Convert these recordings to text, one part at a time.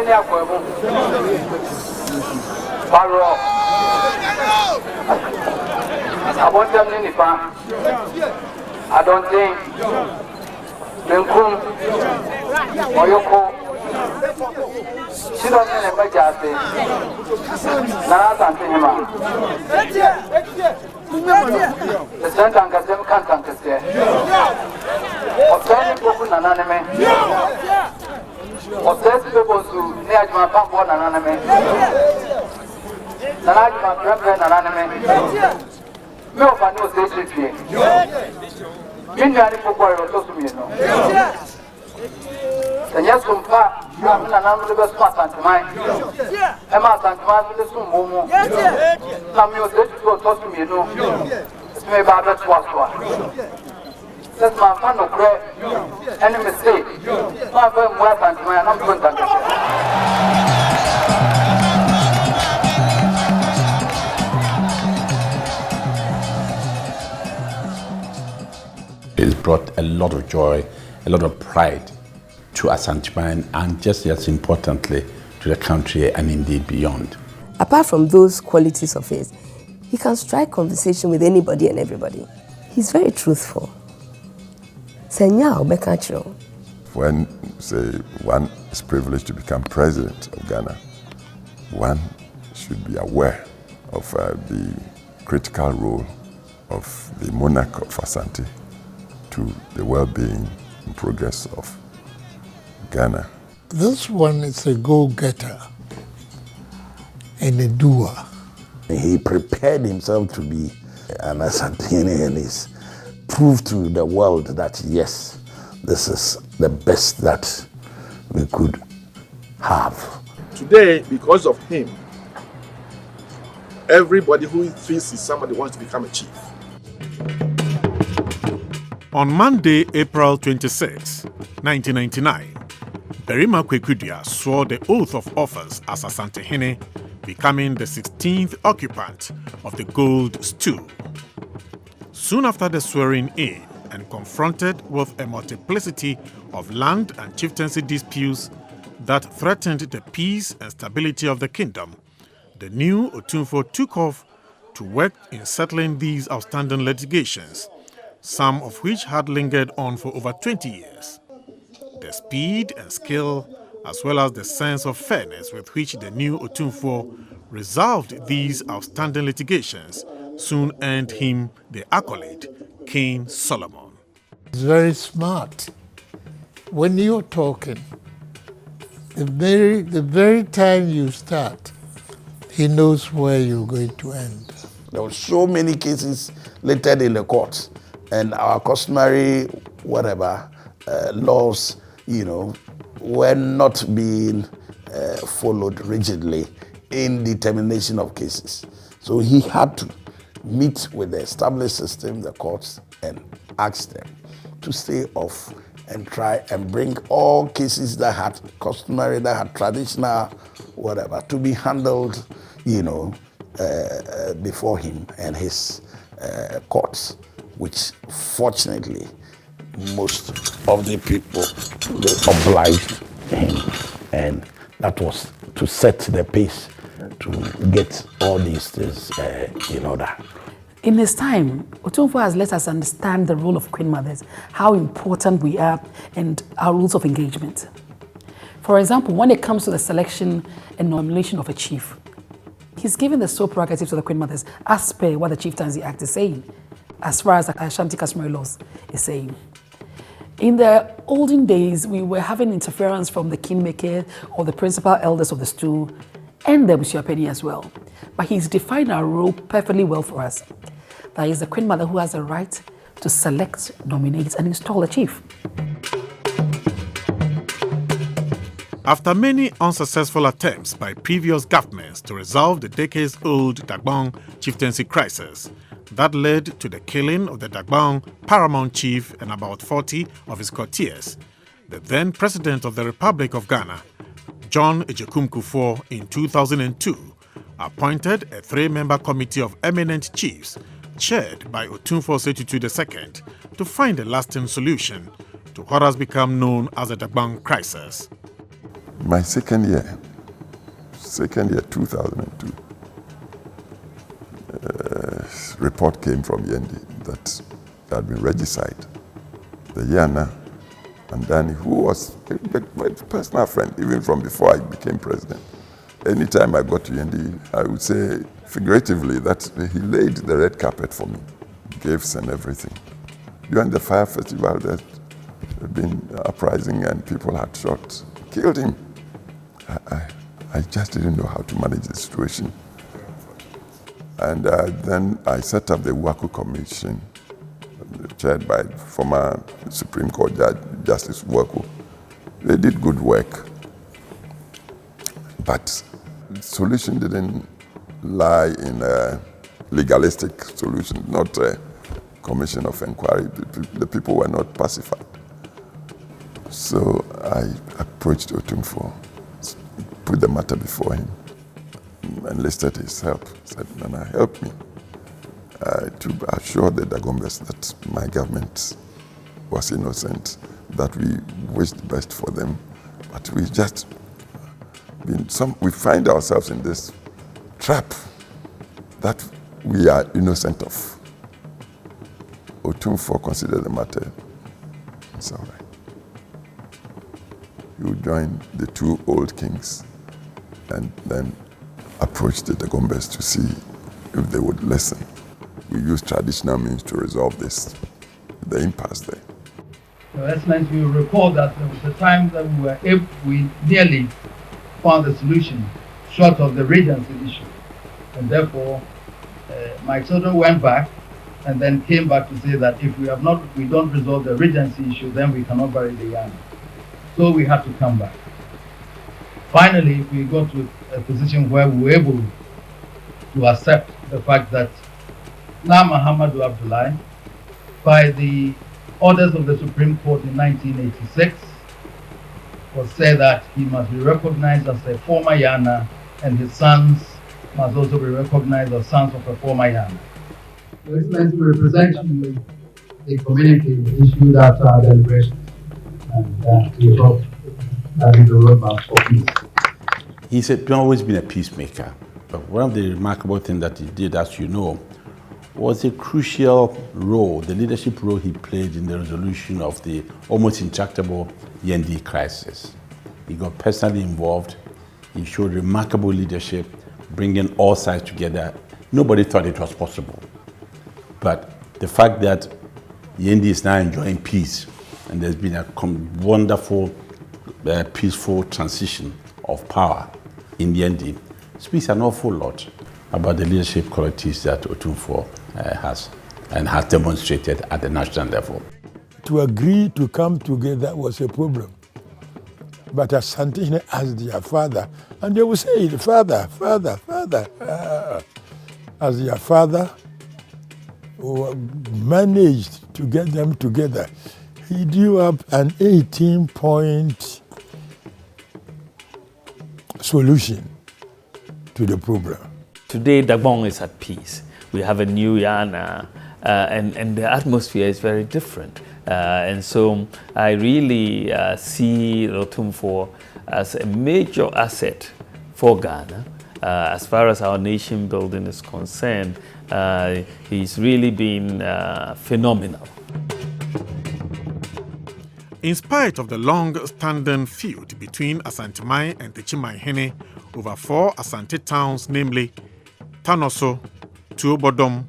I want them in the farm. I don't think Benkum Oyoko. She doesn't have a job. Asante-Jaman. The Santa Gazem can't say. Obtaining people anonymous. Obtaining people who near my pump one anonymous. Nanajma grandparent anonymous. No one knows this is here. You know, I was to me. And yes, some far, I'm not the best part of mine. I'm out and pass with some more. Some of you go talk to me, it's maybe about that was. That's my fun of prayer. Any mistake. My firm work and my not contact. It brought a lot of joy, a lot of pride to Asante-Jaman and just as importantly to the country and indeed beyond. Apart from those qualities of his, he can strike conversation with anybody and everybody. He's very truthful. When, say, one is privileged to become president of Ghana, one should be aware of the critical role of the monarch of Asante to the well-being and progress of Ghana. This one is a go-getter and a doer. He prepared himself to be an Asante and he's proved to the world that yes, this is the best that we could have. Today, because of him, everybody who thinks he's somebody wants to become a chief. On Monday, April 26, 1999, Berima Kwekudia swore the oath of office as Asante-Hene, becoming the 16th occupant of the gold stool. Soon after the swearing-in and confronted with a multiplicity of land and chieftaincy disputes that threatened the peace and stability of the kingdom, the new Otumfuo took off to work in settling these outstanding litigations, some of which had lingered on for over 20 years. The speed and skill, as well as the sense of fairness with which the new Otumfuo resolved these outstanding litigations, soon earned him the accolade King Solomon. He's very smart. When you're talking, the very time you start, he knows where you're going to end. There were so many cases littered in the courts, and our customary laws, were not being followed rigidly in determination of cases. So he had to meet with the established system, the courts, and ask them to stay off and try and bring all cases that had customary, that had traditional, to be handled, before him and his courts, which fortunately most of the people, they obliged him, and that was to set the pace to get all these things in order. In his time, Otumfuo has let us understand the role of Queen Mothers, how important we are, and our rules of engagement. For example, when it comes to the selection and nomination of a chief, he's given the sole prerogative to the Queen Mothers as per what the Chieftaincy Act is saying, as far as the Ashanti customary laws is saying. In the olden days, we were having interference from the kingmaker or the principal elders of the stool and the Busuapeni as well. But he's defined our role perfectly well for us. That is the Queen Mother who has the right to select, nominate, and install a chief. After many unsuccessful attempts by previous governments to resolve the decades-old Dagbon chieftaincy crisis, that led to the killing of the Dagbon paramount chief and about 40 of his courtiers, the then President of the Republic of Ghana, John Kufuor, in 2002, appointed a 3-member committee of eminent chiefs, chaired by Otumfuo Osei Tutu II, to find a lasting solution to what has become known as the Dagbon crisis. My second year, 2002, report came from Yendi that there had been regicide. The Yana and Danny, who was my personal friend, even from before I became president. Anytime I got to Yendi, I would say figuratively that he laid the red carpet for me, gifts and everything. During the fire festival, there had been uprising and people had killed him. I just didn't know how to manage the situation. And then I set up the Waku Commission, chaired by former Supreme Court Judge Justice Waku. They did good work, but the solution didn't lie in a legalistic solution, not a commission of inquiry. The people were not pacified. So I approached Otumfuo, put the matter before him, enlisted his help, said, Nana, help me to assure the Dagombes that my government was innocent, that we wished the best for them, but we just we find ourselves in this trap that we are innocent of. Otumfuo considered the matter. It's all right. You join the two old kings and then approach the Dagombes to see if they would listen. We use traditional means to resolve this, the impasse there. Your Excellency, you recall that there was a time that we nearly found a solution short of the regency issue. And therefore, my children went back and then came back to say that if we don't resolve the regency issue, then we cannot bury the young. So we had to come back. Finally, we got to a position where we were able to accept the fact that Na Muhammadu Abdullahi, by the orders of the Supreme Court in 1986, was said that he must be recognized as a former Yana and his sons must also be recognized as sons of a former Yana. Your Excellency, we present you the communique issued after our deliberations, and we hope that is the roadmap for peace. He's always been a peacemaker, but one of the remarkable things that he did, as you know, was a crucial role, the leadership role he played in the resolution of the almost intractable Yendi crisis. He got personally involved. He showed remarkable leadership, bringing all sides together. Nobody thought it was possible. But the fact that Yendi is now enjoying peace, and there's been a wonderful, peaceful transition of power in Yendi, speaks an awful lot about the leadership qualities that Otumfuo has and has demonstrated at the national level. To agree to come together was a problem. But Asante as their father, and they will say, father, father, father. As their father, who managed to get them together, he drew up an 18-point solution to the problem. Today, Dagbon is at peace. We have a new Yana, and the atmosphere is very different. And so I really see Otumfuo as a major asset for Ghana. As far as our nation building is concerned, he's really been phenomenal. In spite of the long-standing feud between Asante-Jaman and Techiman over 4 Asante towns, namely Tanoso, Tuobodom,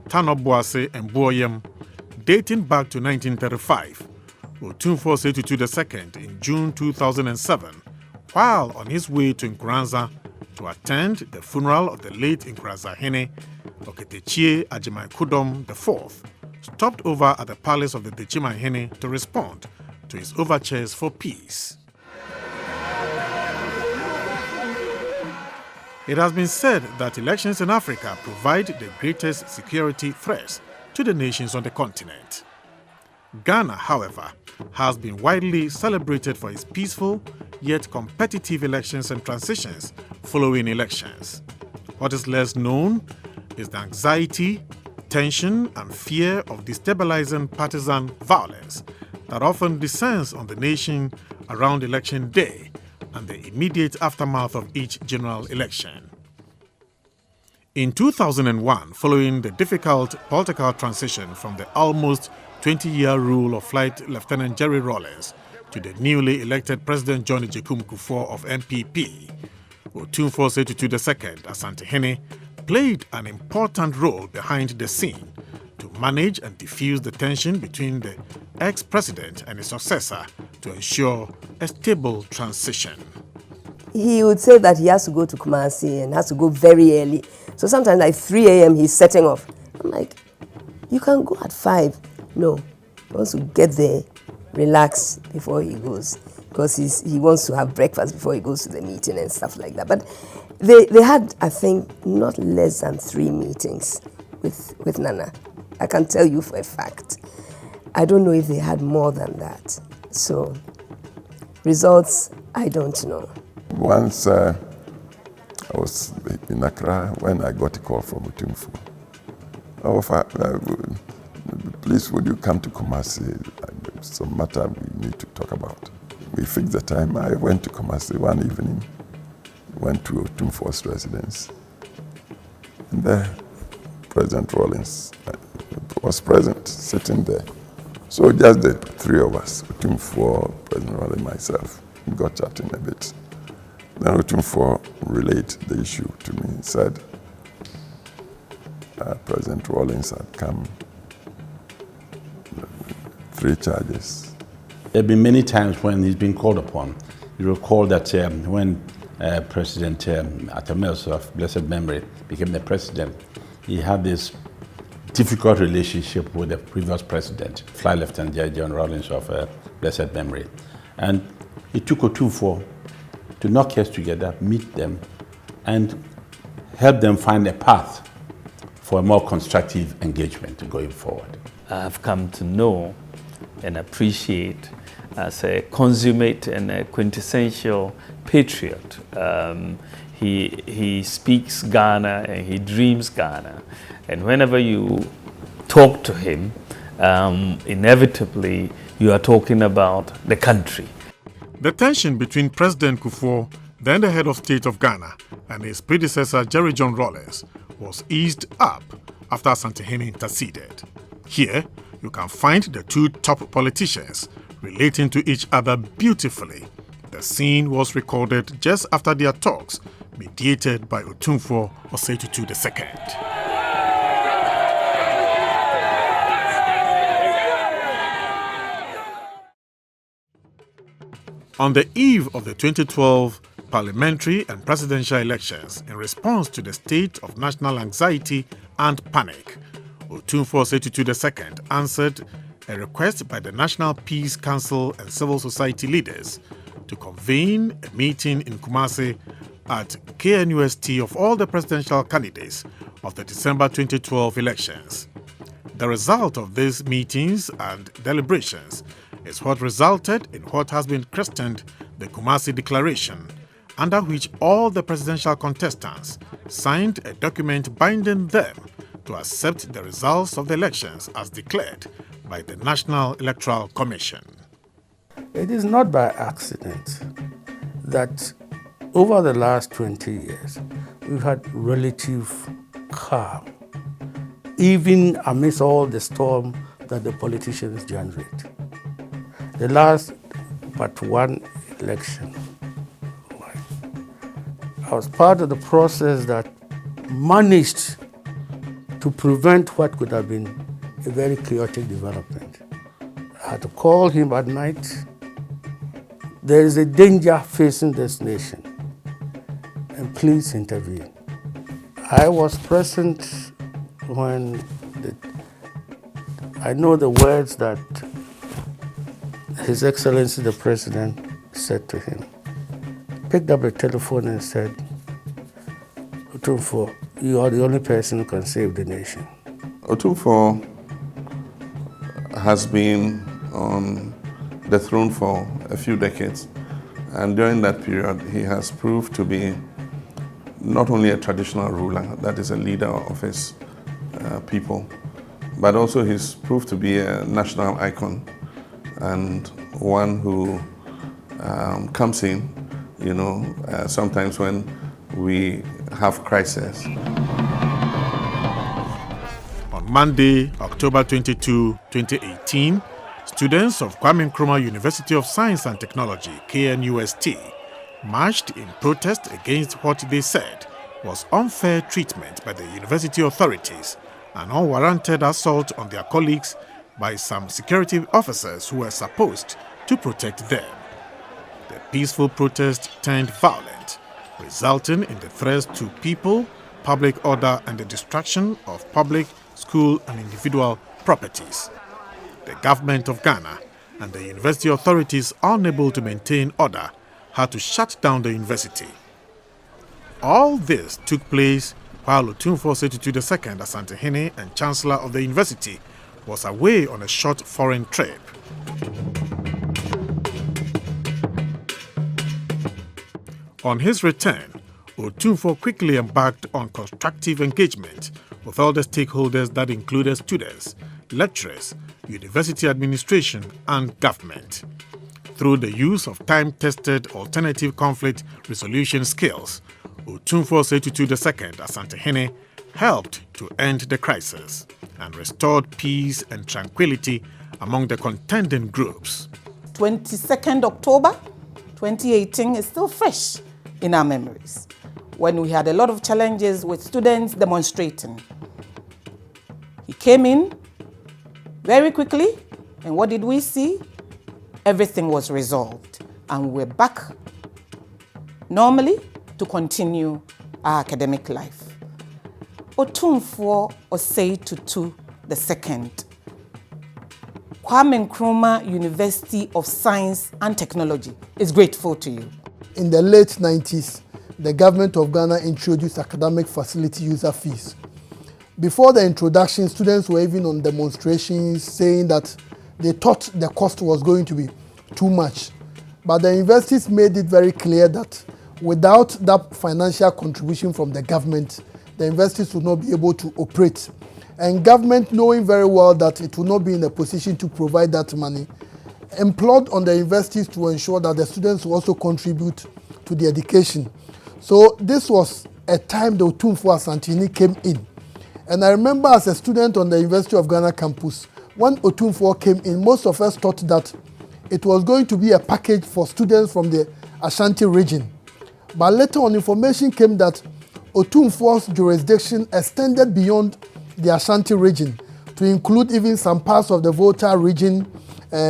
Tanoboase, and Boyem, dating back to 1935, Otumfuo Osei Tutu II in June 2007, while on his way to Nkuranza to attend the funeral of the late Nkuranza Hene, Asante-Jaman Kudom IV, stopped over at the palace of the Techiman Hene to respond to his overtures for peace. It has been said that elections in Africa provide the greatest security threats to the nations on the continent. Ghana, however, has been widely celebrated for its peaceful yet competitive elections and transitions following elections. What is less known is the anxiety, tension, and fear of destabilizing partisan violence that often descends on the nation around election day, and the immediate aftermath of each general election. In 2001, following the difficult political transition from the almost 20-year rule of Flight Lieutenant Jerry Rawlings to the newly elected President John Kufuor of MPP, Otumfuo Osei Tutu II, Asante-Hene, played an important role behind the scene to manage and diffuse the tension between the ex-president and his successor to ensure a stable transition. He would say that he has to go to Kumasi and has to go very early. So sometimes like 3 a.m. he's setting off. I'm like, you can go at 5. No, he wants to get there, relax before he goes, because he wants to have breakfast before he goes to the meeting and stuff like that. But they had, I think, not less than 3 meetings with Nana. I can tell you for a fact. I don't know if they had more than that. So results, I don't know. Once I was in Accra when I got a call from Otumfuo. Please, would you come to Kumasi? Some matter we need to talk about. We fixed the time. I went to Kumasi one evening, went to Otumfuo's residence. And there, President Rawlings was present, sitting there. So just the 3 of us, Otumfuo, President Rawlings, myself, we got chatting a bit. Then Otumfuo relayed the issue to me. He said, President Rawlings had come 3 charges. There have been many times when he's been called upon. You recall that when President Atamels of blessed memory became the president, he had this difficult relationship with the previous president, Flight Lieutenant John Rawlings of blessed memory. And he took Otumfuo to knock heads together, meet them, and help them find a path for a more constructive engagement going forward. I've come to know and appreciate as a consummate and a quintessential patriot. He speaks Ghana and he dreams Ghana. And whenever you talk to him, inevitably you are talking about the country. The tension between President Kufuor, then the head of state of Ghana, and his predecessor Jerry John Rawlings was eased up after Asante-Hene interceded. Here, you can find the 2 top politicians relating to each other beautifully. The scene was recorded just after their talks, mediated by Otumfuo Osei Tutu II. On the eve of the 2012 parliamentary and presidential elections, in response to the state of national anxiety and panic, Otumfuo Osei Tutu II answered a request by the National Peace Council and civil society leaders to convene a meeting in Kumasi at KNUST of all the presidential candidates of the December 2012 elections. The result of these meetings and deliberations is what resulted in what has been christened the Kumasi Declaration, under which all the presidential contestants signed a document binding them to accept the results of the elections as declared by the National Electoral Commission. It is not by accident that over the last 20 years, we've had relative calm, even amidst all the storm that the politicians generate. The last but one election, I was part of the process that managed to prevent what could have been a very chaotic development. I had to call him at night. There is a danger facing this nation, and please intervene. I was present when I know the words that His Excellency the President said to him. Picked up the telephone and said, Otumfuo, you are the only person who can save the nation. Otumfuo has been on the throne for a few decades, and during that period he has proved to be not only a traditional ruler, that is a leader of his people, but also he's proved to be a national icon and one who comes in sometimes when we have crisis. On Monday, October 22, 2018, students of Kwame Nkrumah University of Science and Technology, KNUST, marched in protest against what they said was unfair treatment by the university authorities and unwarranted assault on their colleagues by some security officers who were supposed to protect them. The peaceful protest turned violent, resulting in the threats to people, public order, and the destruction of public, school, and individual properties. The government of Ghana and the university authorities, unable to maintain order, had to shut down the university. All this took place while Otumfuo Osei Tutu II, Asante-Hene and Chancellor of the university, was away on a short foreign trip. On his return, Otumfuo quickly embarked on constructive engagement with all the stakeholders that included students, lecturers, university administration, and government. Through the use of time-tested alternative conflict resolution skills, Otumfuo Osei Tutu II, Asante-Hene, helped to end the crisis and restored peace and tranquility among the contending groups. 22nd October 2018 is still fresh in our memories, when we had a lot of challenges with students demonstrating. He came in very quickly, and what did we see? Everything was resolved, and we're back normally to continue our academic life. Otumfuo Osei Tutu II, Kwame Nkrumah University of Science and Technology is grateful to you. In the late 90s, the government of Ghana introduced academic facility user fees. Before the introduction, students were even on demonstrations saying that they thought the cost was going to be too much. But the universities made it very clear that without that financial contribution from the government, the universities would not be able to operate. And government, knowing very well that it will not be in a position to provide that money, implored on the universities to ensure that the students will also contribute to the education. So this was a time the Otumfuo Asante-Hene came in. And I remember as a student on the University of Ghana campus, when Otumfuo came in, most of us thought that it was going to be a package for students from the Ashanti region. But later on, information came that Otumfuo's jurisdiction extended beyond the Ashanti region to include even some parts of the Volta region,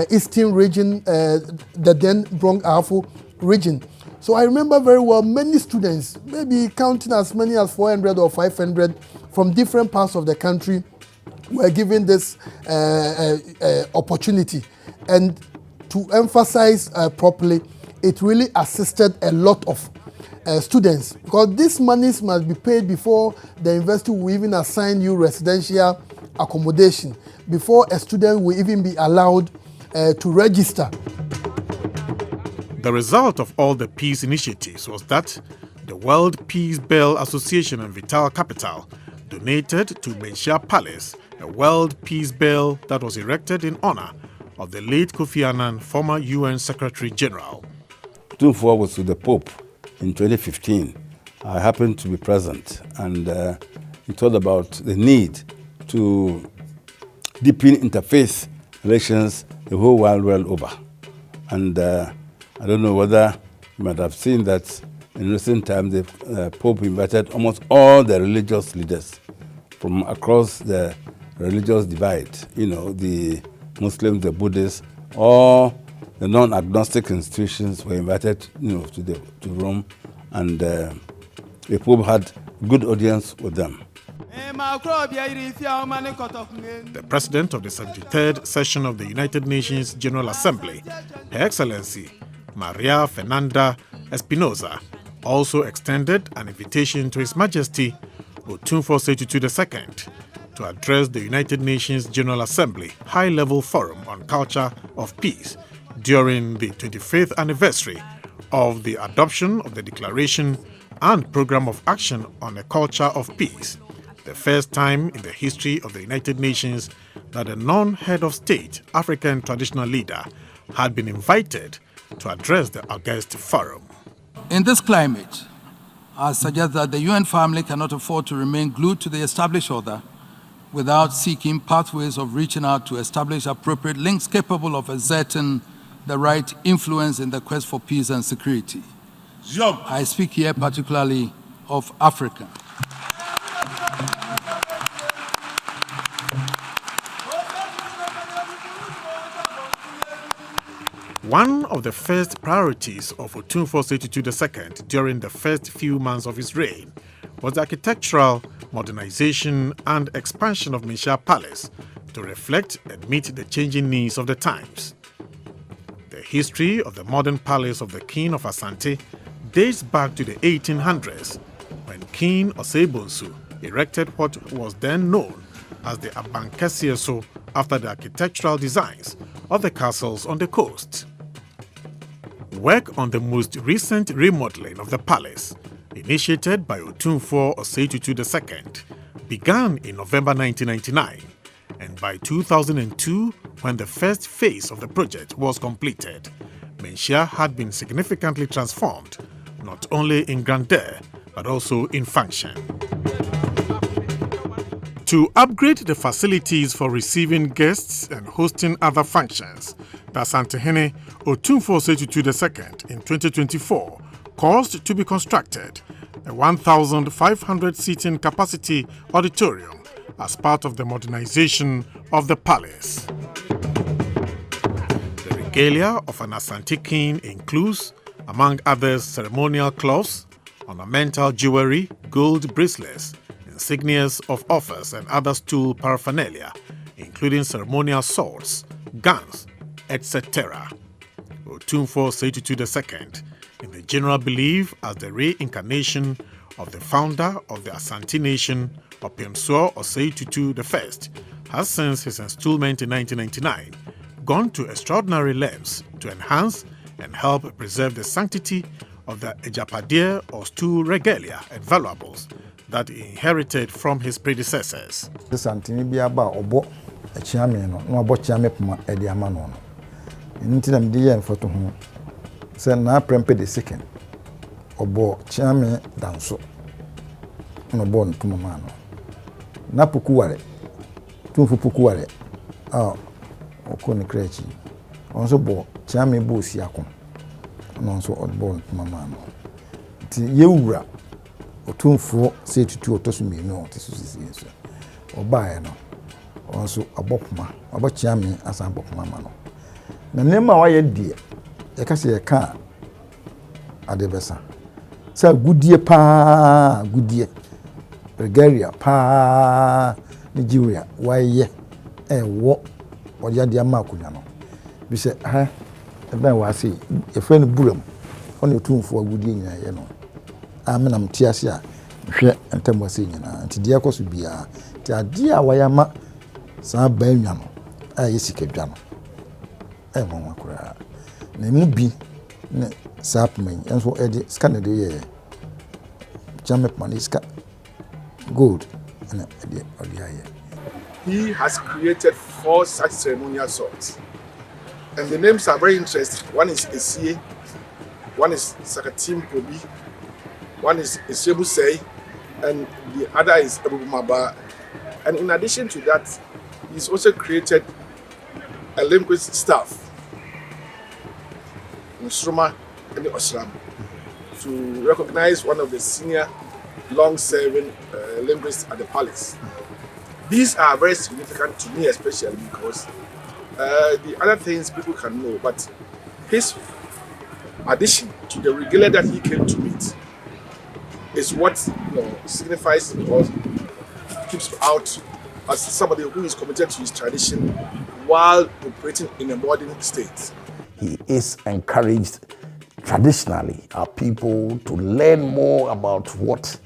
Eastern region, the then Brong-Ahafo region. So I remember very well many students, maybe counting as many as 400 or 500 from different parts of the country, were given this opportunity. And to emphasize properly, it really assisted a lot of students, because these monies must be paid before the university will even assign you residential accommodation, before a student will even be allowed to register. The result of all the peace initiatives was that the World Peace Bell Association and Vital Capital donated to Menchia Palace a World Peace Bell that was erected in honor of the late Kofi Annan, former UN Secretary General. Otumfuo was with the Pope in 2015. I happened to be present, and he talked about the need to deepen interfaith relations the whole world over. And I don't know whether you might have seen that in recent times the Pope invited almost all the religious leaders from across the religious divide, the Muslims, the Buddhists, all the non-agnostic institutions were invited to Rome, and the Pope had good audience with them. The president of the 73rd session of the United Nations General Assembly, Her Excellency Maria Fernanda Espinosa, also extended an invitation to His Majesty Otumfuo Osei Tutu II to address the United Nations General Assembly High-Level Forum on Culture of Peace during the 25th anniversary of the adoption of the Declaration and Program of Action on a Culture of Peace, the first time in the history of the United Nations that a non-head of state African traditional leader had been invited to address the August forum. In this climate, I suggest that the UN family cannot afford to remain glued to the established order without seeking pathways of reaching out to establish appropriate links capable of exerting the right influence in the quest for peace and security. I speak here particularly of Africa. One of the first priorities of Otumfuo Osei Tutu II during the first few months of his reign was the architectural modernization and expansion of Menchia Palace to reflect and meet the changing needs of the times. The history of the modern palace of the King of Asante dates back to the 1800s, when King Osei Bonsu erected what was then known as the Abankesieso after the architectural designs of the castles on the coast. Work on the most recent remodeling of the palace, initiated by Otumfuo Osei Tutu II, began in November 1999, and by 2002, when the first phase of the project was completed, Menchia had been significantly transformed, not only in grandeur, but also in function. To upgrade the facilities for receiving guests and hosting other functions, the Asante-Hene Otumfuo Osei Tutu II in 2024 caused to be constructed a 1,500-seating capacity auditorium as part of the modernization of the palace. The regalia of an Asante king includes, among others, ceremonial cloths, ornamental jewelry, gold bracelets, insignias of office and other stool paraphernalia, including ceremonial swords, guns, etc. Otumfuo Osei Tutu II, in the general belief as the reincarnation of the founder of the Asante nation, Otumfuo Osei Tutu I, has since his installment in 1999 gone to extraordinary lengths to enhance and help preserve the sanctity of the Ejapadier or stool regalia and valuables that he inherited from his predecessors. Santini bi aba obo echiame no na obo chiame puma e di ama no. Nti na mdi ye mfoto ho. Se na prempe the second. Obo chiame danso. No bo ntuma ma no. Na pukuware. Tumfu pukuware. Okoni krechi. Onso bo chiame bo si akon. No so obo ntuma ma no. Nti yewura Otumfuo Osei Tutu otosumi no tisisi so. Obae no. Onso abopuma, abachiame asa abopuma ma no. Na nema wa ye die. E ka se ye ka adebesa. Sa gudie pa, gudie. Regalia pa, Nigeria wa ye wo oya dia ma akunya no. Bi se ha e ben wa se e friend buram. Oni Otumfuo gudie nyina ye no. Amena mtiase a hwe entemwase nyina nti dia koso bia ti ade a wayama sa ba nwa no a yesikadwa no mo makura na mu bi ne sapmen enso ede scan de ye jamet maniska gold na ede odiaye. He has created 4 such ceremonial swords, and the names are very interesting. One is Esie, one is Sakatim Kobi, one is Sebusei, and the other is Ebubumaba. And in addition to that, he's also created a linguist staff, Nkrumah and Osram, to recognize one of the senior long-serving linguists at the palace. These are very significant to me, especially because the other things people can know, but his addition to the regalia that he came to meet is what signifies or keeps out as somebody who is committed to his tradition while operating in a modern state. He is encouraged traditionally our people to learn more about what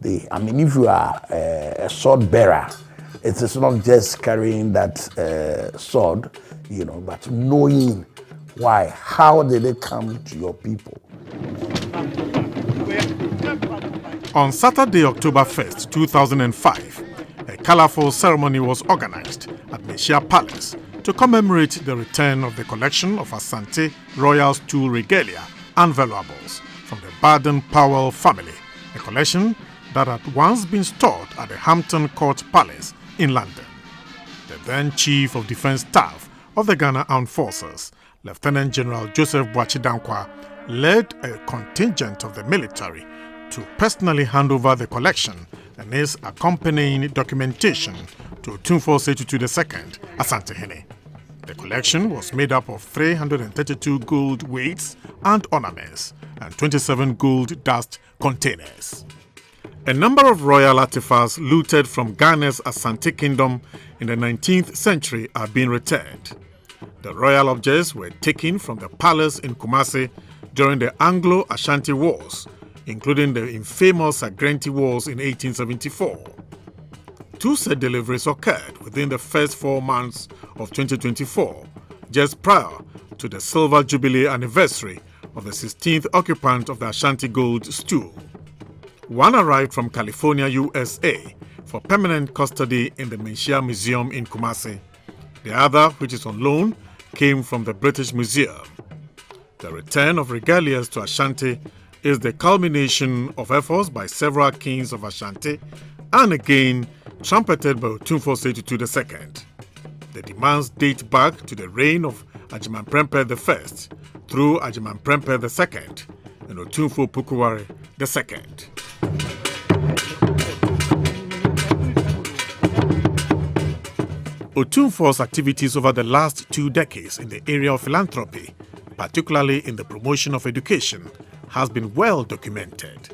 they, I mean, if you are a sword bearer, it is not just carrying that sword, but knowing why, how did it come to your people. On Saturday, October 1st, 2005, a colorful ceremony was organized at Menchia Palace to commemorate the return of the collection of Asante Royal Stool Regalia and valuables from the Baden-Powell family, a collection that had once been stored at the Hampton Court Palace in London. The then Chief of Defence Staff of the Ghana Armed Forces, Lieutenant General Joseph Boachi Dankwa, led a contingent of the military to personally hand over the collection and its accompanying documentation to Otumfuo Osei Tutu II, Asante-Jaman. The collection was made up of 332 gold weights and ornaments and 27 gold dust containers. A number of royal artifacts looted from Ghana's Asante Kingdom in the 19th century are being returned. The royal objects were taken from the palace in Kumasi during the Anglo-Ashanti Wars, including the infamous Agrenti Wars in 1874. 2 set deliveries occurred within the first 4 months of 2024, just prior to the Silver Jubilee anniversary of the 16th occupant of the Ashanti Gold Stool. One arrived from California, USA, for permanent custody in the Menchia Museum in Kumasi. The other, which is on loan, came from the British Museum. The return of regalias to Ashanti is the culmination of efforts by several kings of Ashanti and again trumpeted by Otumfuo Osei Tutu II. The demands date back to the reign of Agyeman Prempeh I through Agyeman Prempeh II and Otumfuo Pukuware II. Otumfuo's activities over the last 2 decades in the area of philanthropy, particularly in the promotion of education, has been well documented.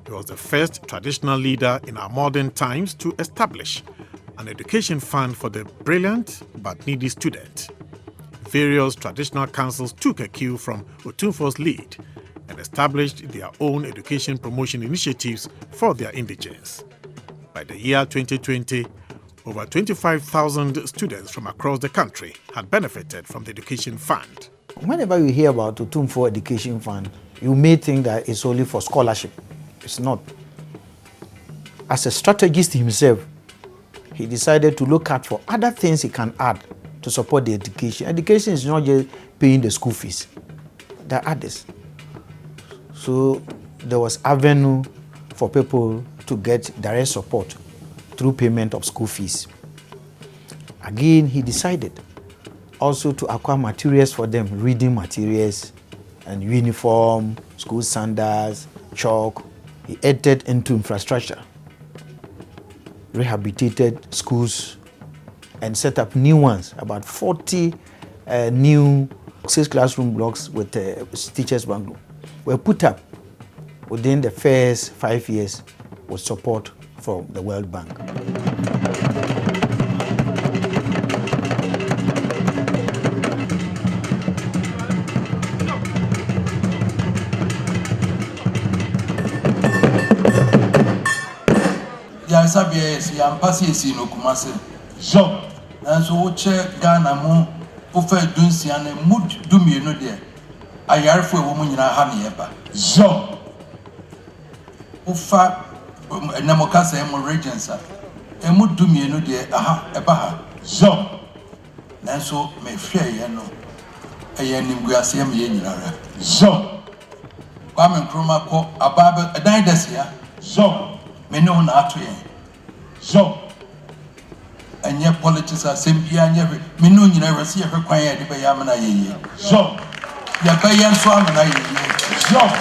He was the first traditional leader in our modern times to establish an education fund for the brilliant but needy student. Various traditional councils took a cue from Otumfuo's lead and established their own education promotion initiatives for their indigents. By the year 2020, over 25,000 students from across the country had benefited from the education fund. Whenever you hear about Otumfuo Education Fund, you may think that it's only for scholarship. It's not. As a strategist himself, he decided to look out for other things he can add to support the education. Education is not just paying the school fees. There are others. So there was avenue for people to get direct support through payment of school fees. Again, he decided also to acquire materials for them, reading materials and uniform, school sandals, chalk. He entered into infrastructure, rehabilitated schools and set up new ones, about 40 new 6 classroom blocks with teachers' bungalow were put up within the first 5 years with support from the World Bank. Yes, I'm passing no Kumasi. Job. And so check Ghana mo ofe dunsi and mood do me no there. I yar for a woman in a honey eba. Job. Ufa Namokasa emo regency. A mood do me no there. Aha, ebaha. Job. And so may fear no. A yenim guasiam yenara. Job. Kwame Nkrumah ko ababa a dynasty. Job. Me know not to yen. Job. And yet politics are simply and every minun you never see her quiet by Yamana ye. Job. Yabayan Swamana ye. Job.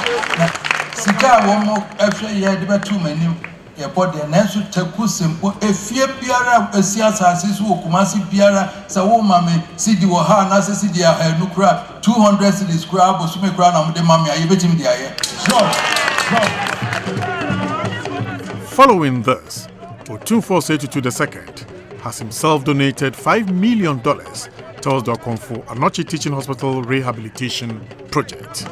Sika one more after ye had about 2 many. Your body and answer Taku simple. A fear Piara, a Siasa, Sisu, Kumasi Piara, Sawo Mame, Sidi Waha, Nasa Sidia, Nukra, 200 cities crab, or Sume Crown of the Mammy, I bet him there. Job. Following this, Otumfuo Osei Tutu II has himself donated $5 million towards the Otumfuo Osei Teaching Hospital Rehabilitation Project.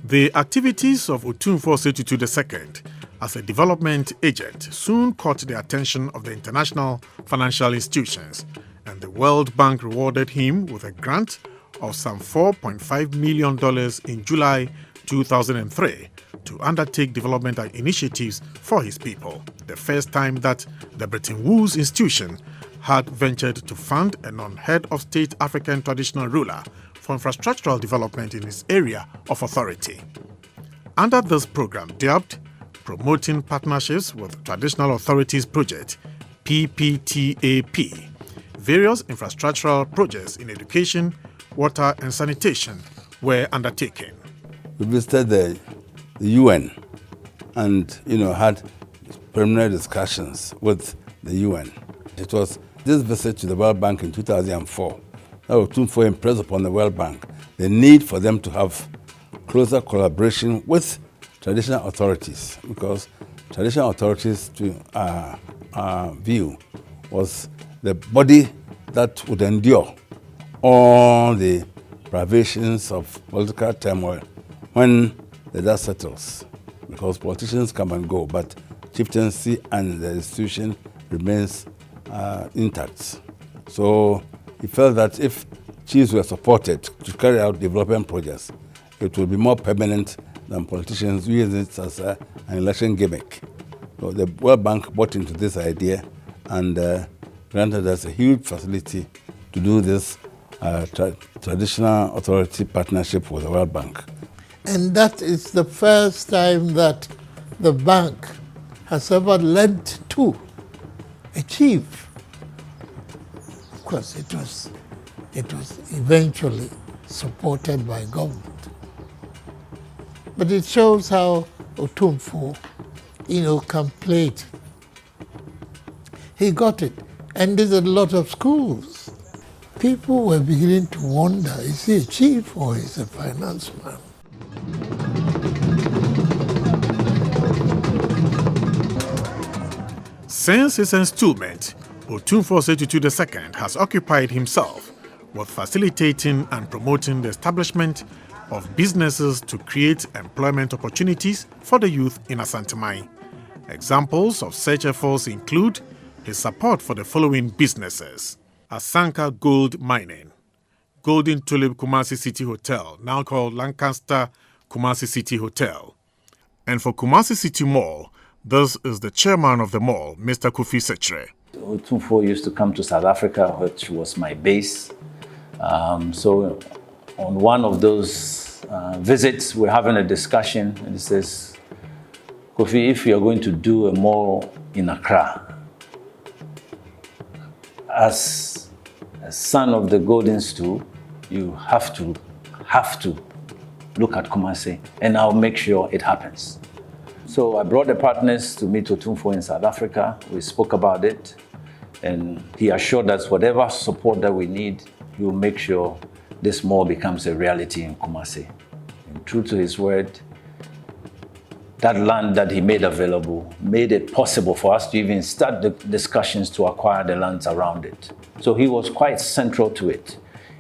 The activities of Otumfuo Osei Tutu II as a development agent soon caught the attention of the international financial institutions, and the World Bank rewarded him with a grant of some $4.5 million in July 2003 to undertake development initiatives for his people, the first time that the Bretton Woods institution had ventured to fund a non-head of state African traditional ruler for infrastructural development in his area of authority. Under this program dubbed Promoting Partnerships with Traditional Authorities Project, PPTAP, various infrastructural projects in education, water and sanitation were undertaken. We visited the UN and had preliminary discussions with the UN. It was this visit to the World Bank in 2004 that Otumfuo impressed upon the World Bank the need for them to have closer collaboration with traditional authorities, because traditional authorities, to our view, was the body that would endure all the privations of political turmoil when the dust settles, because politicians come and go, but chieftaincy and the institution remains intact. So he felt that if chiefs were supported to carry out development projects, it would be more permanent than politicians using it as an election gimmick. So the World Bank bought into this idea and granted us a huge facility to do this traditional authority partnership with the World Bank. And that is the first time that the bank has ever lent to a chief. Of course, it was eventually supported by government. But it shows how Otumfuo, can play it. He got it, and there's a lot of schools. People were beginning to wonder, is he a chief or is he a finance man? Since his installment, Otumfuo Osei Tutu II has occupied himself with facilitating and promoting the establishment of businesses to create employment opportunities for the youth in Asante-Jaman. Examples of such efforts include his support for the following businesses: Asanka Gold Mining, Golden Tulip Kumasi City Hotel, now called Lancaster Kumasi City Hotel. And for Kumasi City Mall, this is the chairman of the mall, Mr. Kofi Sechere. Otumfuo used to come to South Africa, which was my base. So on one of those visits, we're having a discussion, and he says, Kofi, if you're going to do a mall in Accra, as a son of the golden stool, you have to look at Kumasi, and I'll make sure it happens. So I brought the partners to meet Otumfuo in South Africa. We spoke about it, and he assured us whatever support that we need, he will make sure this mall becomes a reality in Kumasi. And true to his word, that land that he made available made it possible for us to even start the discussions to acquire the lands around it. So he was quite central to it.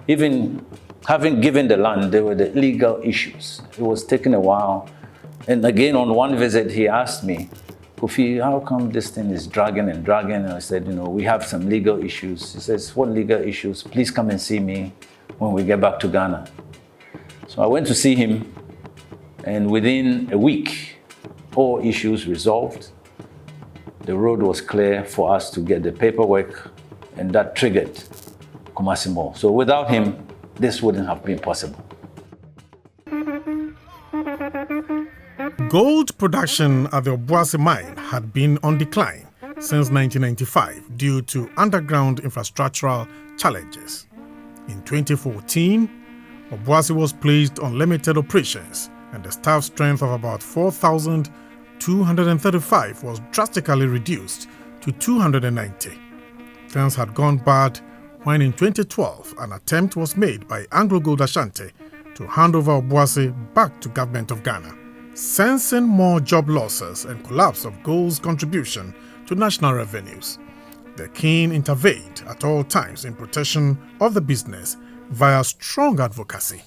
Even having given the land, there were the legal issues. It was taking a while. And again, on one visit, he asked me, Kofi, how come this thing is dragging and dragging? And I said, we have some legal issues. He says, what legal issues? Please come and see me when we get back to Ghana. So I went to see him, and within a week, all issues resolved. The road was clear for us to get the paperwork, and that triggered Kumasi Mall. So without him, this wouldn't have been possible. Gold production at the Obuasi mine had been on decline since 1995 due to underground infrastructural challenges. In 2014, Obuasi was placed on limited operations, and the staff strength of about 4,235 was drastically reduced to 290. Things had gone bad when in 2012 an attempt was made by Anglo Gold Ashanti to hand over Obuasi back to government of Ghana. Sensing more job losses and collapse of gold's contribution to national revenues, the king intervened at all times in protection of the business via strong advocacy.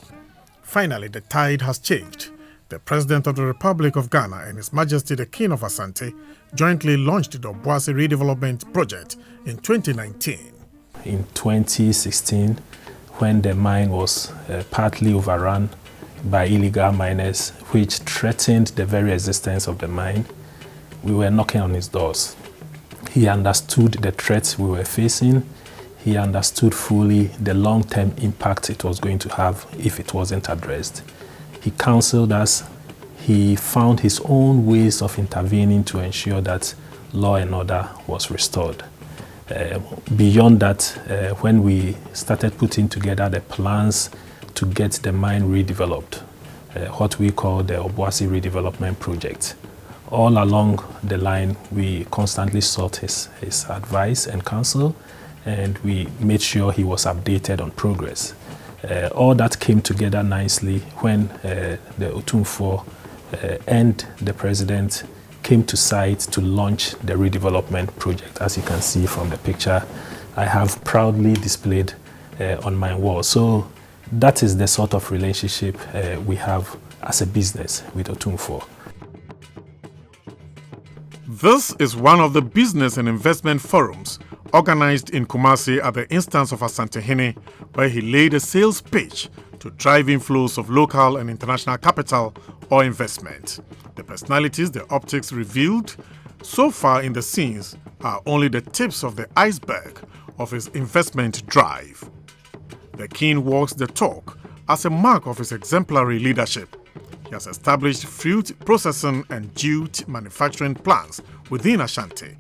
Finally, the tide has changed. The President of the Republic of Ghana and His Majesty the King of Asante jointly launched the Obuasi Redevelopment Project in 2019. In 2016, when the mine was partly overrun by illegal miners, which threatened the very existence of the mine, we were knocking on his doors. He understood the threats we were facing. He understood fully the long-term impact it was going to have if it wasn't addressed. He counseled us. He found his own ways of intervening to ensure that law and order was restored. Beyond that, when we started putting together the plans to get the mine redeveloped, what we call the Obuasi redevelopment project, all along the line, we constantly sought his advice and counsel, and we made sure he was updated on progress. All that came together nicely when the Otumfuo and the president came to site to launch the redevelopment project. As you can see from the picture, I have proudly displayed on my wall. So that is the sort of relationship we have as a business with Otumfuo. This is one of the business and investment forums organized in Kumasi at the instance of Asante-Hene, where he laid a sales pitch to drive inflows of local and international capital or investment. The personalities the optics revealed so far in the scenes are only the tips of the iceberg of his investment drive. The king walks the talk as a mark of his exemplary leadership. He has established fruit processing and jute manufacturing plants within Ashanti.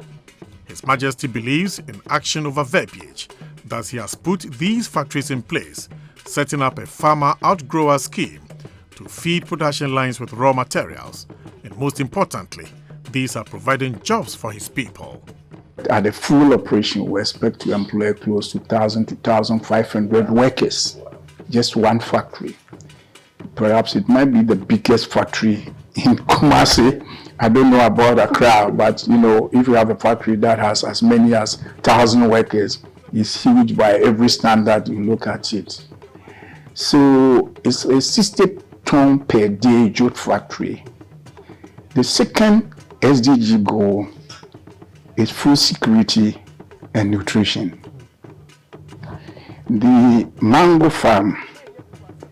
His Majesty believes in action over verbiage, thus he has put these factories in place, setting up a farmer outgrower scheme to feed production lines with raw materials, and most importantly, these are providing jobs for his people. At the full operation, we expect to employ close to 1,000 to 1,500 workers, just one factory. Perhaps it might be the biggest factory in Kumasi. I don't know about Accra, but if you have a factory that has as many as 1,000 workers, it's huge by every standard you look at it. So it's a 60 ton per day jute factory. The second SDG goal is food security and nutrition. The mango farm,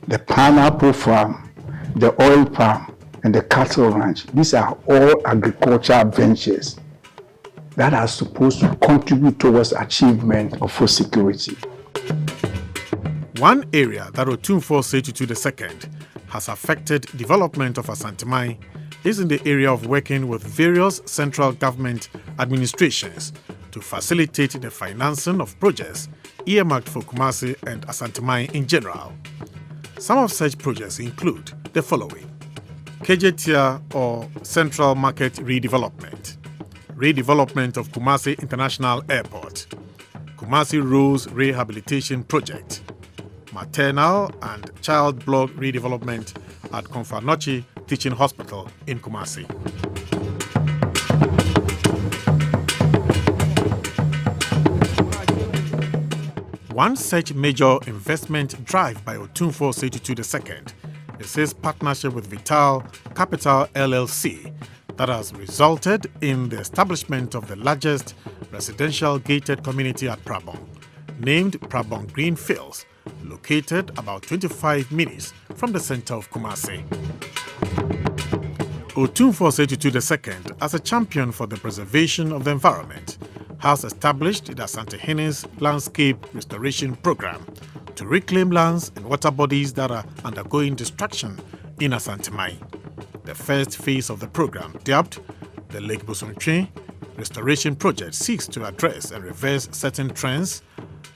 the pineapple farm, the oil palm, and the cattle ranch, these are all agricultural ventures that are supposed to contribute towards achievement of food security. One area that Otumfuo Osei Tutu II has affected development of Asante-Jaman is in the area of working with various central government administrations to facilitate the financing of projects earmarked for Kumasi and Asante-Jaman in general. Some of such projects include the following: KJTIA or Central Market Redevelopment, redevelopment of Kumasi International Airport, Kumasi Rose Rehabilitation Project, maternal and child block redevelopment at Konfanochi Teaching Hospital in Kumasi. One such major investment drive by Otumfuo Osei Tutu II is his partnership with Vital Capital LLC that has resulted in the establishment of the largest residential gated community at Prabong, named Prabong Greenfields, located about 25 minutes from the center of Kumasi. Otumfuo Osei Tutu II, as a champion for the preservation of the environment, has established the Asante-Hene's landscape restoration program to reclaim lands and water bodies that are undergoing destruction in Asante-Jaman. The first phase of the program, dubbed the Lake Bosomtwe Restoration Project, seeks to address and reverse certain trends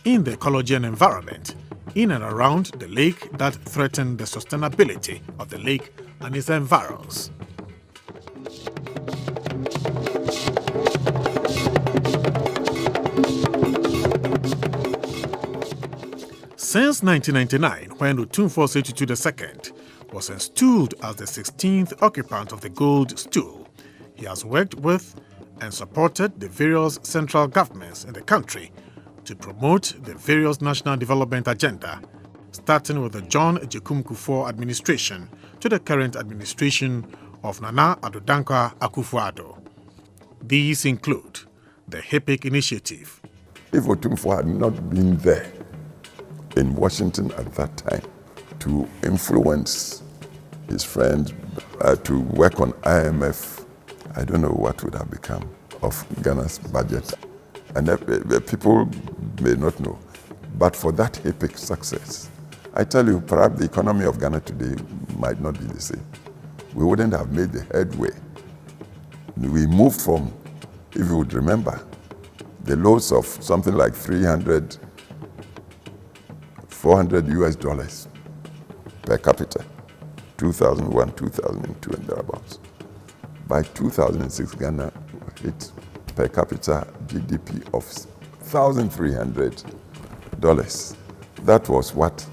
in the ecology and environment in and around the lake that threaten the sustainability of the lake and its environs. Since 1999, when Otumfuo Osei Tutu II was installed as the 16th occupant of the gold stool, he has worked with and supported the various central governments in the country to promote the various national development agenda, starting with the John Ejekum Kufuor administration to the current administration of Nana Addo Dankwa Akufo-Addo. These include the HIPIC initiative. If Otumfuo had not been there in Washington at that time to influence his friends to work on IMF, I don't know what would have become of Ghana's budget. And people may not know, but for that epic success, I tell you, perhaps the economy of Ghana today might not be the same. We wouldn't have made the headway. We moved from, if you would remember, the lows of something like 300, 400 US dollars per capita, 2001, 2002 and thereabouts. By 2006, Ghana hit per capita GDP of $1,300. That was what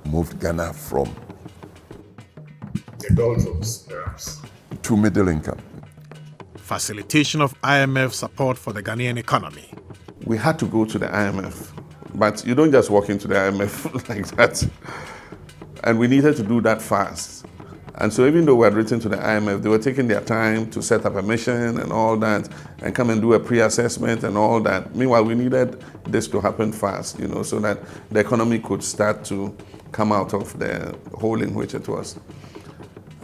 moved Ghana from the doldrums, perhaps, to middle income. Facilitation of IMF support for the Ghanaian economy. We had to go to the IMF, but you don't just walk into the IMF like that. And we needed to do that fast. And so even though we had written to the IMF, they were taking their time to set up a mission and all that, and come and do a pre-assessment and all that. Meanwhile, we needed this to happen fast, so that the economy could start to come out of the hole in which it was.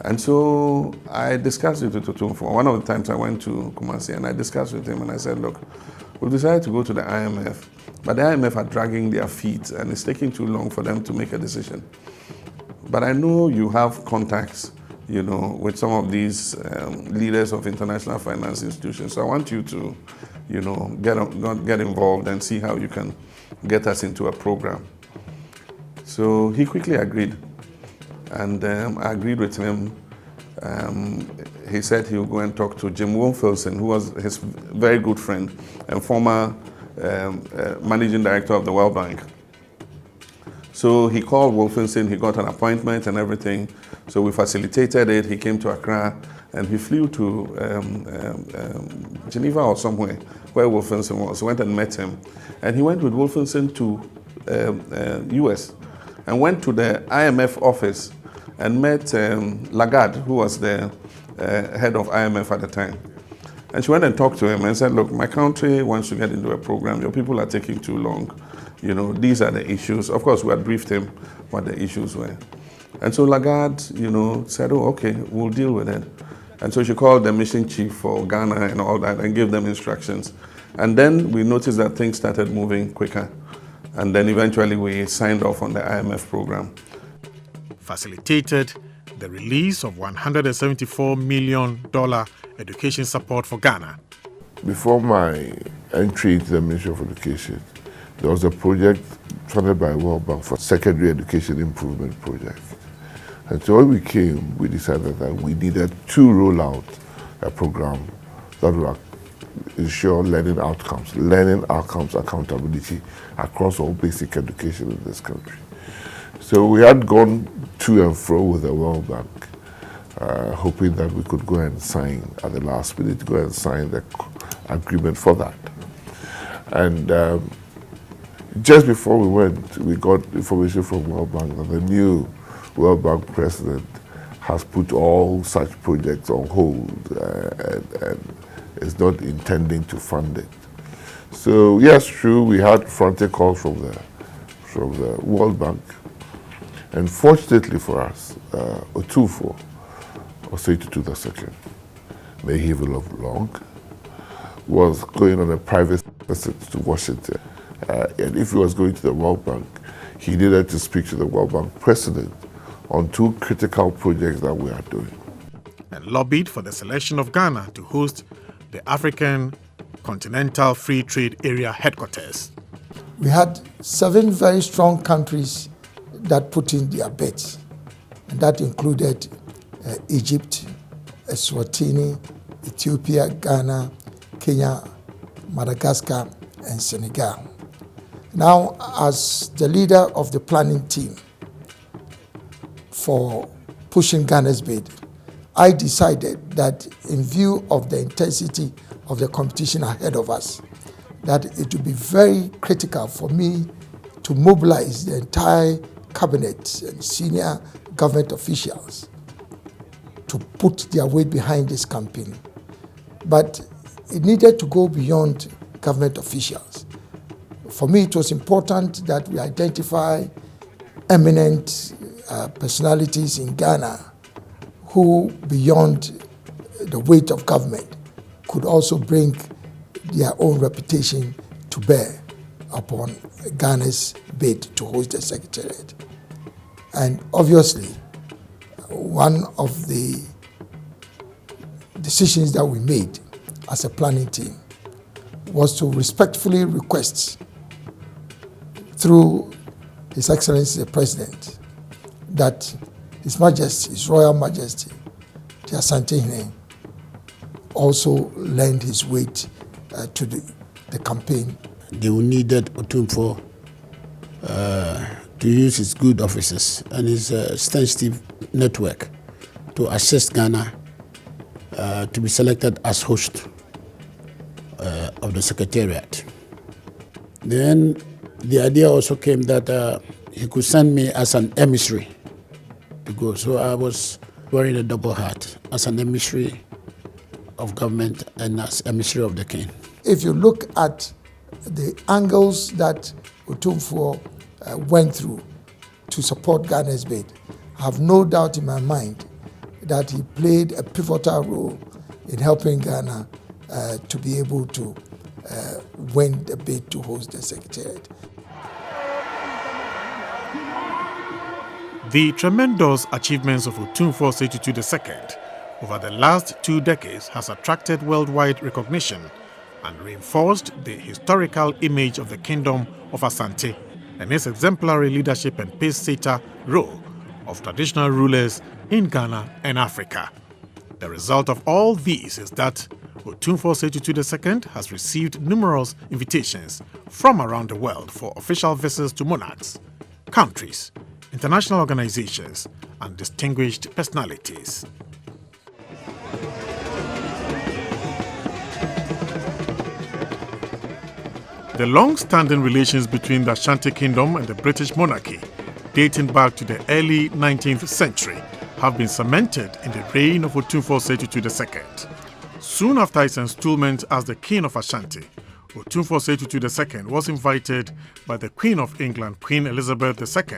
And so I discussed it with Otumfuo. One of the times I went to Kumasi and I discussed with him and I said, look, we've decided to go to the IMF, but the IMF are dragging their feet and it's taking too long for them to make a decision. But I know you have contacts, with some of these leaders of international finance institutions. So I want you to, get involved and see how you can get us into a program. So he quickly agreed. And I agreed with him. He said he would go and talk to Jim Wolfenson, who was his very good friend and former managing director of the World Bank. So he called Wolfenson, he got an appointment and everything. So we facilitated it. He came to Accra and he flew to Geneva or somewhere where Wolfenson was. Went and met him. And he went with Wolfenson to US and went to the IMF office and met Lagarde, who was the head of IMF at the time. And she went and talked to him and said, look, my country wants to get into a program. Your people are taking too long. These are the issues. Of course, we had briefed him what the issues were. And so Lagarde, said, oh, okay, we'll deal with it. And so she called the mission chief for Ghana and all that and gave them instructions. And then we noticed that things started moving quicker. And then eventually we signed off on the IMF program. Facilitated the release of $174 million education support for Ghana. Before my entry into the Ministry of Education, there was a project funded by World Bank for secondary education improvement project. And so when we came, we decided that we needed to roll out a program that would ensure learning outcomes accountability across all basic education in this country. So we had gone to and fro with the World Bank, hoping that we could go and sign at the last minute, go and sign the agreement for that. And just before we went, we got information from World Bank that the new World Bank president has put all such projects on hold and is not intending to fund it. So yes, true, we had frantic calls from the World Bank. And fortunately for us, Otumfuo Osei Tutu II, may he live long, was going on a private visit to Washington. And if he was going to the World Bank, he needed to speak to the World Bank president on two critical projects that we are doing. And lobbied for the selection of Ghana to host the African Continental Free Trade Area headquarters. We had 7 very strong countries that put in their bets, and that included Egypt, Eswatini, Ethiopia, Ghana, Kenya, Madagascar, and Senegal. Now, as the leader of the planning team for pushing Ghana's bid, I decided that in view of the intensity of the competition ahead of us, that it would be very critical for me to mobilize the entire cabinet and senior government officials to put their weight behind this campaign. But it needed to go beyond government officials. For me, it was important that we identify eminent personalities in Ghana who, beyond the weight of government, could also bring their own reputation to bear upon Ghana's bid to host the Secretariat. And obviously, one of the decisions that we made as a planning team was to respectfully request through His Excellency the President that His Majesty, His Royal Majesty, the Asante-Jaman, also lend his weight to the campaign. They needed Otumfuo to use his good offices and his extensive network to assist Ghana to be selected as host of the Secretariat. Then the idea also came that he could send me as an emissary to go. So I was wearing a double hat as an emissary of government and as emissary of the king. If you look at the angles that Otumfuo went through to support Ghana's bid, I have no doubt in my mind that he played a pivotal role in helping Ghana to be able to win the bid to host the Secretariat. The tremendous achievements of Otumfuo Osei Tutu II over the last 2 decades has attracted worldwide recognition and reinforced the historical image of the Kingdom of Asante and its exemplary leadership and pace-setter role of traditional rulers in Ghana and Africa. The result of all these is that Otumfuo Osei Tutu II has received numerous invitations from around the world for official visits to monarchs, countries, international organizations, and distinguished personalities. The long-standing relations between the Ashanti Kingdom and the British monarchy, dating back to the early 19th century, have been cemented in the reign of Otumfuo Osei Tutu II. Soon after his installment as the King of Ashanti, Otumfuo Osei Tutu II was invited by the Queen of England, Queen Elizabeth II,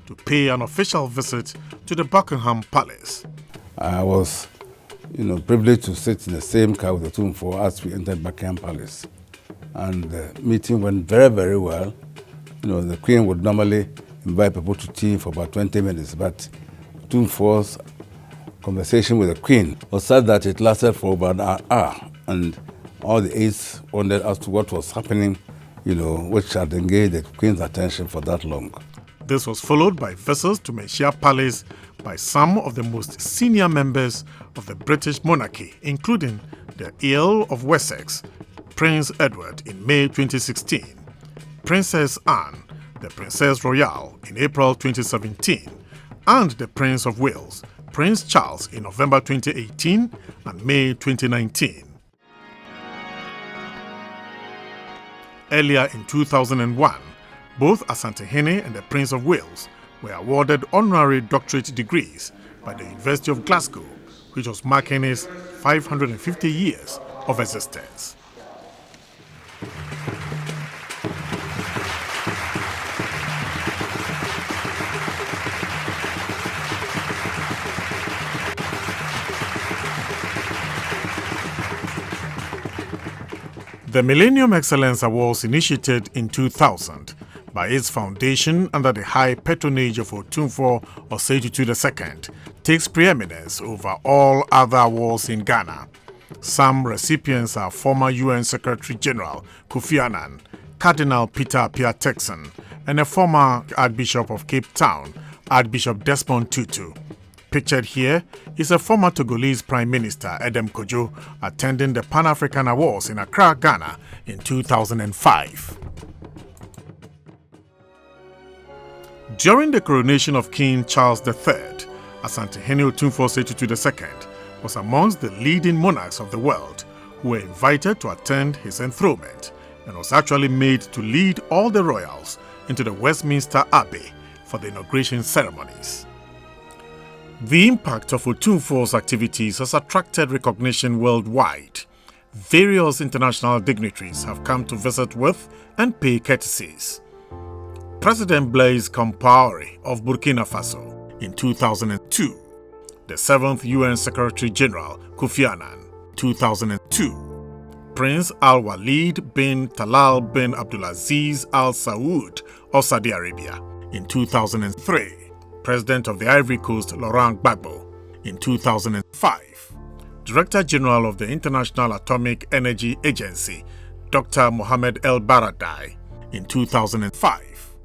to pay an official visit to the Buckingham Palace. I was, privileged to sit in the same car with Otumfuo as we entered Buckingham Palace. And the meeting went very, very well. The Queen would normally invite people to tea for about 20 minutes, but Otumfuo's conversation with the Queen was such that it lasted for about an hour, and all the aides wondered as to what was happening, which had engaged the Queen's attention for that long. This was followed by visits to Menchia Palace by some of the most senior members of the British monarchy, including the Earl of Wessex, Prince Edward in May 2016, Princess Anne, the Princess Royal in April 2017, and the Prince of Wales, Prince Charles in November 2018 and May 2019. Earlier in 2001, both Asante-Jaman and the Prince of Wales were awarded honorary doctorate degrees by the University of Glasgow, which was marking its 550 years of existence. The Millennium Excellence Awards, initiated in 2000 by its foundation under the high patronage of Otumfuo Osei Tutu II, takes preeminence over all other awards in Ghana. Some recipients are former UN Secretary General Kofi Annan, Cardinal Peter Appiah Turkson, and a former Archbishop of Cape Town, Archbishop Dagbon Tutu. Pictured here is a former Togolese Prime Minister, Edem Kojo, attending the Pan-African Awards in Accra, Ghana in 2005. During the coronation of King Charles III, Asante-Jaman Otumfuo Osei Tutu II was amongst the leading monarchs of the world who were invited to attend his enthronement and was actually made to lead all the royals into the Westminster Abbey for the inauguration ceremonies. The impact of Otumfuo's activities has attracted recognition worldwide. Various international dignitaries have come to visit with and pay courtesies. President Blaise Compaoré of Burkina Faso in 2002, the 7th UN Secretary General Kofi Annan 2002, Prince Al-Walid bin Talal bin Abdulaziz Al Saud of Saudi Arabia. In 2003, President of the Ivory Coast Laurent Gbagbo. In 2005, Director General of the International Atomic Energy Agency Dr. Mohamed El Baradei. In 2005,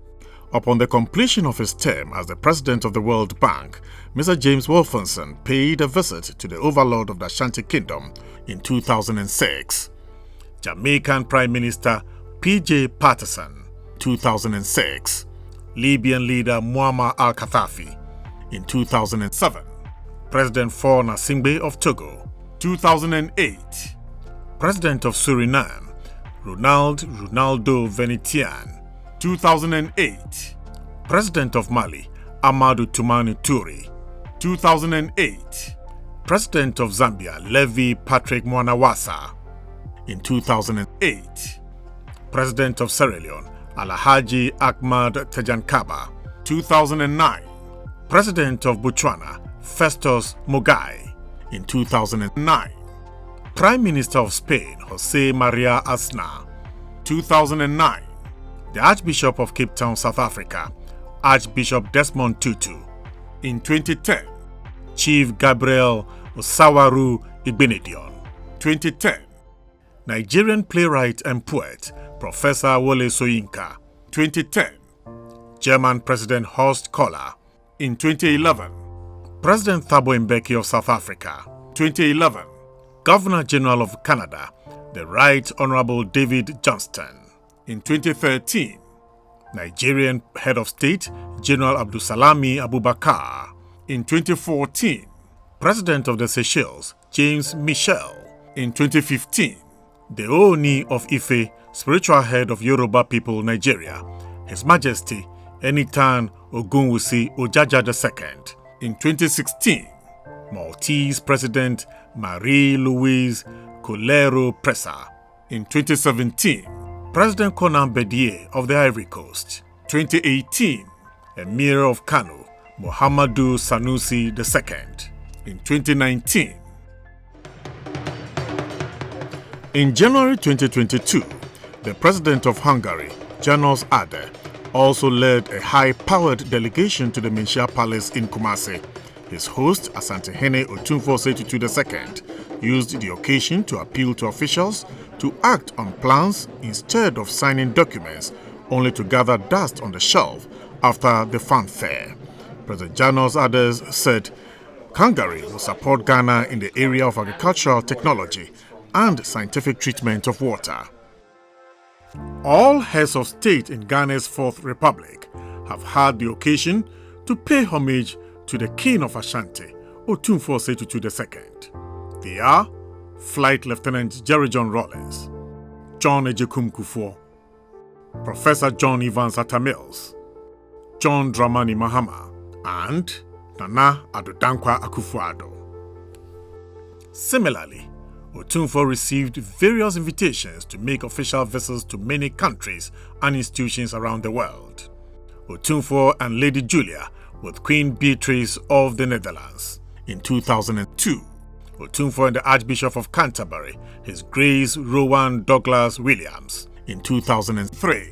upon the completion of his term as the President of the World Bank, Mr. James Wolfenson paid a visit to the overlord of the Ashanti Kingdom. In 2006, Jamaican Prime Minister P.J. Patterson. 2006, Libyan leader Muammar al-Gaddafi. In 2007, President Faure Gnassingbé of Togo. 2008, President of Suriname Ronaldo Venetian. 2008, President of Mali Amadou Toumani Touré. 2008, President of Zambia Levi Patrick Mwanawasa. In 2008, President of Sierra Leone Alhaji Ahmad Tejankaba. 2009, President of Botswana Festus Mogae. In 2009, Prime Minister of Spain Jose Maria Aznar. 2009, the Archbishop of Cape Town, South Africa Archbishop Desmond Tutu. In 2010, Chief Gabriel Osawaru Igbenedion. 2010, Nigerian playwright and poet Professor Wole Soyinka. 2010, German President Horst Kohler. In 2011, President Thabo Mbeki of South Africa. 2011, Governor General of Canada, the Right Honorable David Johnston. In 2013, Nigerian Head of State General Abdulsalami Abubakar. In 2014, President of the Seychelles James Michel. In 2015, the Ooni of Ife, spiritual head of Yoruba people Nigeria, His Majesty Enitan Ogunwusi Ojaja II. In 2016, Maltese President Marie-Louise Colero Pressa. In 2017, President Konan Bedier of the Ivory Coast. 2018, Emir of Kano Muhammadu Sanusi II. In 2019, in January 2022, the President of Hungary, János Áder, also led a high-powered delegation to the Menchia Palace in Kumasi. His host, Asante-Jaman Otumfuo Osei Tutu II, used the occasion to appeal to officials to act on plans instead of signing documents only to gather dust on the shelf after the fanfare. President János Áder said Hungary will support Ghana in the area of agricultural technology and scientific treatment of water. All heads of state in Ghana's Fourth Republic have had the occasion to pay homage to the King of Ashanti, Otumfuo Osei Tutu II. They are Flight Lieutenant Jerry John Rawlings, John Ejekum Kufuor, Professor John Evans Atta-Mills, John Dramani Mahama, and Nana Addo Dankwa Akufo-Addo. Similarly, Otumfuo received various invitations to make official visits to many countries and institutions around the world. Otumfuo and Lady Julia with Queen Beatrice of the Netherlands. In 2002, Otumfuo and the Archbishop of Canterbury, His Grace Rowan Douglas Williams. In 2003,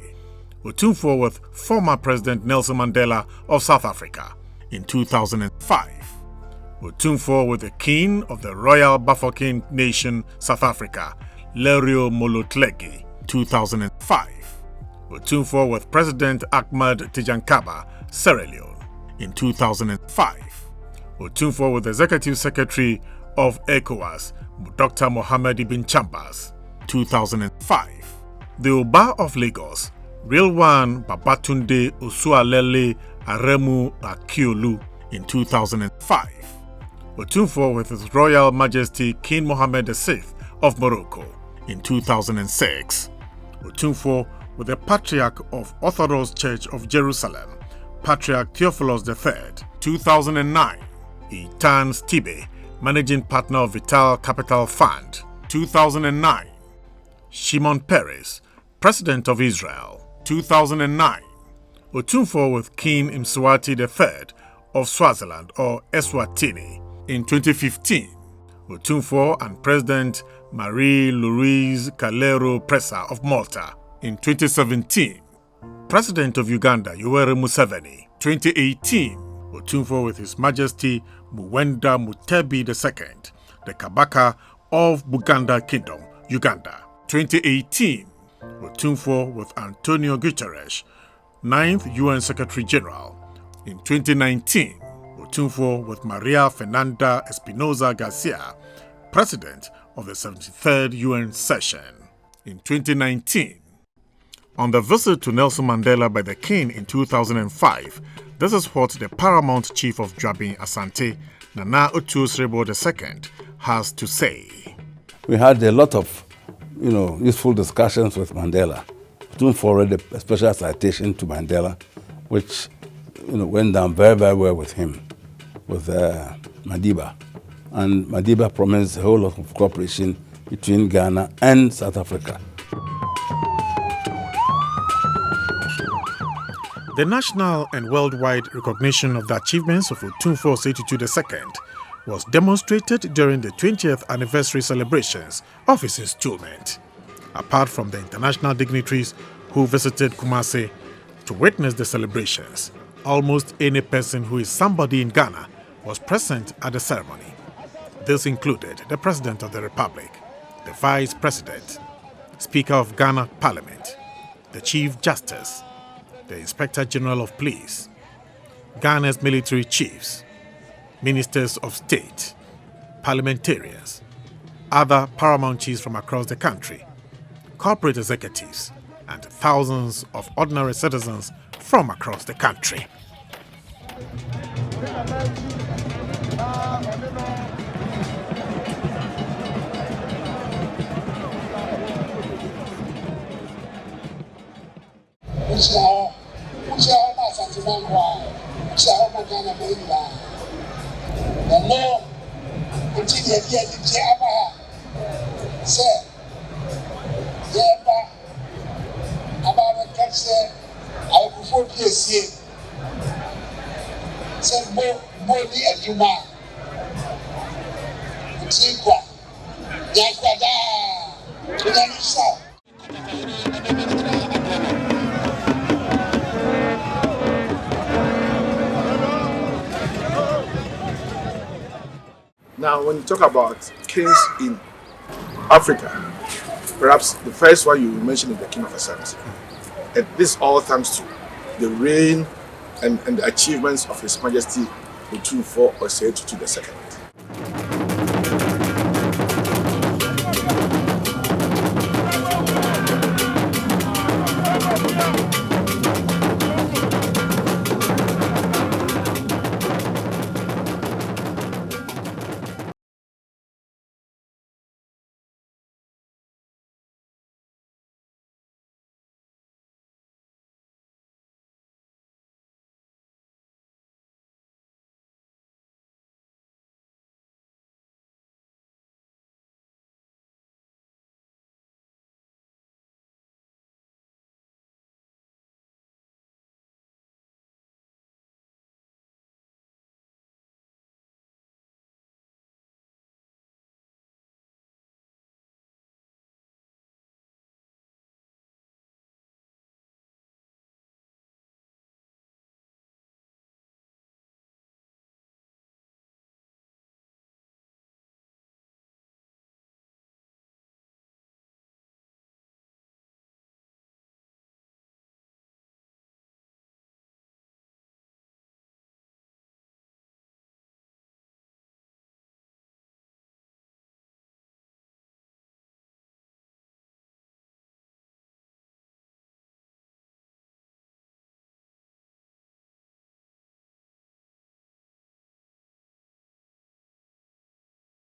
Otumfuo with former President Nelson Mandela of South Africa. In 2005, Otumfuo with the King of the Royal Bafokeng Nation, South Africa, Lerio Molotlegi. 2005, Otumfuo with President Ahmad Tejankaba, Sierra Leone. In 2005, Otumfuo with the Executive Secretary of ECOWAS, Dr. Mohamed Ibn Chambers. 2005, the Oba of Lagos, Rilwan Babatunde Osualele Aremu Akiolu. In 2005, Otumfuo with His Royal Majesty King Mohammed VI of Morocco. In 2006, Otumfuo with the Patriarch of Orthodox Church of Jerusalem, Patriarch Theophilus III. 2009, Itan Stibe, Managing Partner of Vital Capital Fund. 2009, Shimon Peres, President of Israel. 2009, Otumfuo with King Mswati III of Swaziland or Eswatini. In 2015, Otumfuo and President Marie-Louise Calero Pressa of Malta. In 2017, President of Uganda, Yoweri Museveni. 2018, Otumfuo with His Majesty Muwenda Mutebi II, the Kabaka of Buganda Kingdom, Uganda. 2018, Otumfuo with Antonio Guterres, 9th UN Secretary General. In 2019, Otumfuo with Maria Fernanda Espinosa Garcia, President of the 73rd UN session. In 2019, on the visit to Nelson Mandela by the King in 2005, this is what the paramount chief of Dwabin Asante, Nana Otuo Osei II, has to say. We had a lot of, useful discussions with Mandela. Otumfuo forwarded a special citation to Mandela, which, went down very, very well with him, with Madiba. And Madiba promised a whole lot of cooperation between Ghana and South Africa. The national and worldwide recognition of the achievements of Otumfuo Osei Tutu II was demonstrated during the 20th anniversary celebrations of his installment. Apart from the international dignitaries who visited Kumasi to witness the celebrations, almost any person who is somebody in Ghana was present at the ceremony. This included the President of the Republic, the Vice President, Speaker of Ghana Parliament, the Chief Justice, the Inspector General of Police, Ghana's military chiefs, ministers of state, parliamentarians, other paramount chiefs from across the country, corporate executives, and thousands of ordinary citizens from across the country. Now, when you talk about kings in Africa, perhaps the first one you mentioned is the King of Asante. And this all thanks to the reign and the achievements of His Majesty Otumfuo Osei Tutu II.